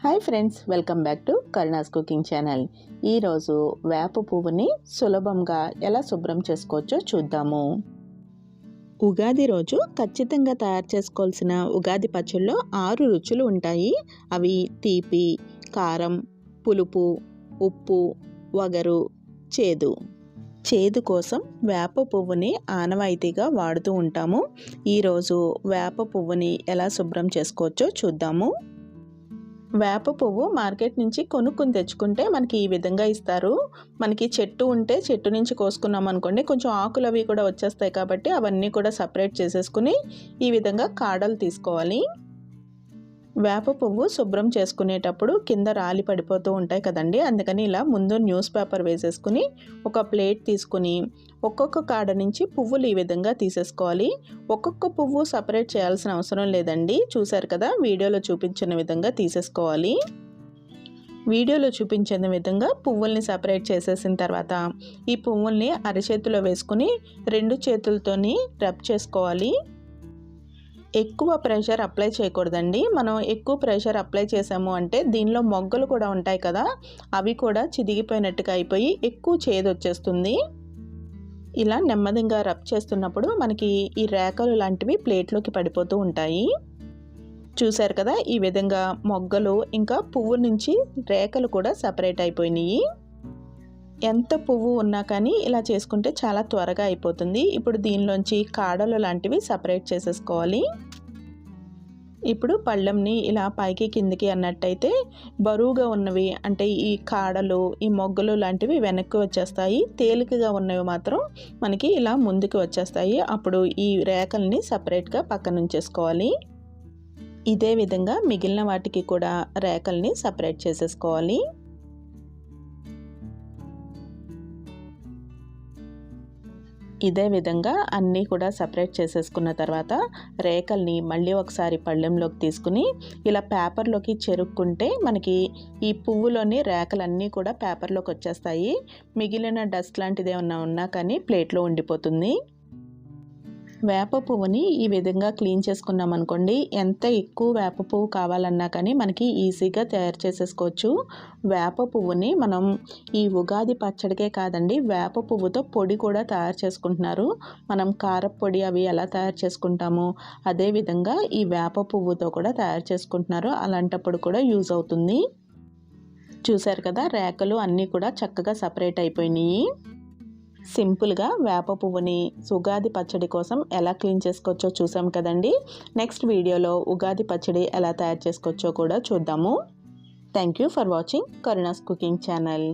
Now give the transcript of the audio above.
Hi friends, welcome back to Karuna's cooking channel. ఈరోజు వేప పువ్వుని సులభంగా ఎలా శుభ్రం చేసుకోవచ్చో చూద్దాము. ఉగాది రోజు ఖచ్చితంగా తయారు చేసుకోవాల్సిన ఉగాది పచ్చడిలో 6 రుచులు ఉంటాయి. అవి తీపి, కారం, పులుపు, ఉప్పు, వగరు, చేదు. చేదు కోసం వేప పువ్వుని ఆనవాయితీగా వాడుతూ ఉంటాము. ఈరోజు వేప పువ్వుని ఎలా శుభ్రం చేసుకోవచ్చో చూద్దాము. వేప పువ్వు మార్కెట్ నుంచి కొనుక్కొని తెచ్చుకుంటే మనకి ఈ విధంగా ఇస్తారు. మనకి చెట్టు ఉంటే చెట్టు నుంచి కోసుకున్నాం అనుకోండి, కొంచెం ఆకులు అవి కూడా వచ్చేస్తాయి కాబట్టి అవన్నీ కూడా సపరేట్ చేసేసుకుని ఈ విధంగా కాడలు తీసుకోవాలి. వేప పువ్వు శుభ్రం చేసుకునేటప్పుడు కింద రాలి పడిపోతూ ఉంటాయి కదండి, అందుకని ఇలా ముందు న్యూస్ పేపర్ వేసేసుకుని ఒక ప్లేట్ తీసుకుని ఒక్కొక్క కాడ నుంచి పువ్వులు ఈ విధంగా తీసేసుకోవాలి. ఒక్కొక్క పువ్వు సపరేట్ చేయాల్సిన అవసరం లేదండి. చూసారు కదా, వీడియోలో చూపించిన విధంగా తీసేసుకోవాలి. వీడియోలో చూపించిన విధంగా పువ్వుల్ని సపరేట్ చేసేసిన తర్వాత ఈ పువ్వుల్ని అరచేతిలో వేసుకుని 2 చేతులతోని రబ్ చేసుకోవాలి. ఎక్కువ ప్రెషర్ అప్లై చేయకూడదండి. మనం ఎక్కువ ప్రెషర్ అప్లై చేసాము అంటే దీనిలో మొగ్గలు కూడా ఉంటాయి కదా, అవి కూడా చిదిగిపోయినట్టుగా అయిపోయి ఎక్కువ చేదు వచ్చేస్తుంది. ఇలా నెమ్మదిగా రబ్ చేస్తున్నప్పుడు మనకి ఈ రేఖలు లాంటివి ప్లేట్లోకి పడిపోతూ ఉంటాయి. చూసారు కదా, ఈ విధంగా మొగ్గలు ఇంకా పువ్వు నుంచి రేఖలు కూడా సపరేట్ అయిపోయినాయి. ఎంత పువ్వు ఉన్నా కానీ ఇలా చేసుకుంటే చాలా త్వరగా అయిపోతుంది. ఇప్పుడు దీనిలోంచి కాడలు లాంటివి సపరేట్ చేసేసుకోవాలి. ఇప్పుడు పళ్ళెంని ఇలా పైకి కిందికి అన్నట్టయితే బరువుగా ఉన్నవి అంటే ఈ కాడలు, ఈ మొగ్గలు లాంటివి వెనక్కి వచ్చేస్తాయి. తేలికగా ఉన్నవి మాత్రం మనకి ఇలా ముందుకు వచ్చేస్తాయి. అప్పుడు ఈ రేఖల్ని సపరేట్గా పక్కన ఉంచేసుకోవాలి. ఇదే విధంగా మిగిలిన వాటికి కూడా రేఖల్ని సపరేట్ చేసేసుకోవాలి. ఇదే విధంగా అన్నీ కూడా సపరేట్ చేసేసుకున్న తర్వాత రేఖల్ని మళ్ళీ ఒకసారి పళ్ళెంలోకి తీసుకుని ఇలా పేపర్లోకి చెరుక్కుంటే మనకి ఈ పువ్వులోని రేఖలన్నీ కూడా పేపర్లోకి వచ్చేస్తాయి. మిగిలిన డస్ట్ లాంటిది ఏమన్నా ఉన్నా కానీ ప్లేట్లో ఉండిపోతుంది. వేప పువ్వుని ఈ విధంగా క్లీన్ చేసుకున్నాం అనుకోండి, ఎంత ఎక్కువ వేప పువ్వు కావాలన్నా కానీ మనకి ఈజీగా తయారు చేసేసుకోవచ్చు. వేప పువ్వుని మనం ఈ ఉగాది పచ్చడికే కాదండి, వేప పువ్వుతో పొడి కూడా తయారు చేసుకుంటున్నారు. మనం కారపొడి అవి ఎలా తయారు చేసుకుంటామో అదేవిధంగా ఈ వేప పువ్వుతో కూడా తయారు చేసుకుంటున్నారు. అలాంటప్పుడు కూడా యూజ్ అవుతుంది. చూసారు కదా, రేఖలు అన్నీ కూడా చక్కగా సపరేట్ అయిపోయినాయి. సింపుల్గా వేప పువ్వుని ఉగాది పచ్చడి కోసం ఎలా క్లీన్ చేసుకోవచ్చో చూసాం కదండి. నెక్స్ట్ వీడియోలో ఉగాది పచ్చడి ఎలా తయారు చేసుకోవచ్చో కూడా చూద్దాము. Thank you for watching Karuna's cooking channel.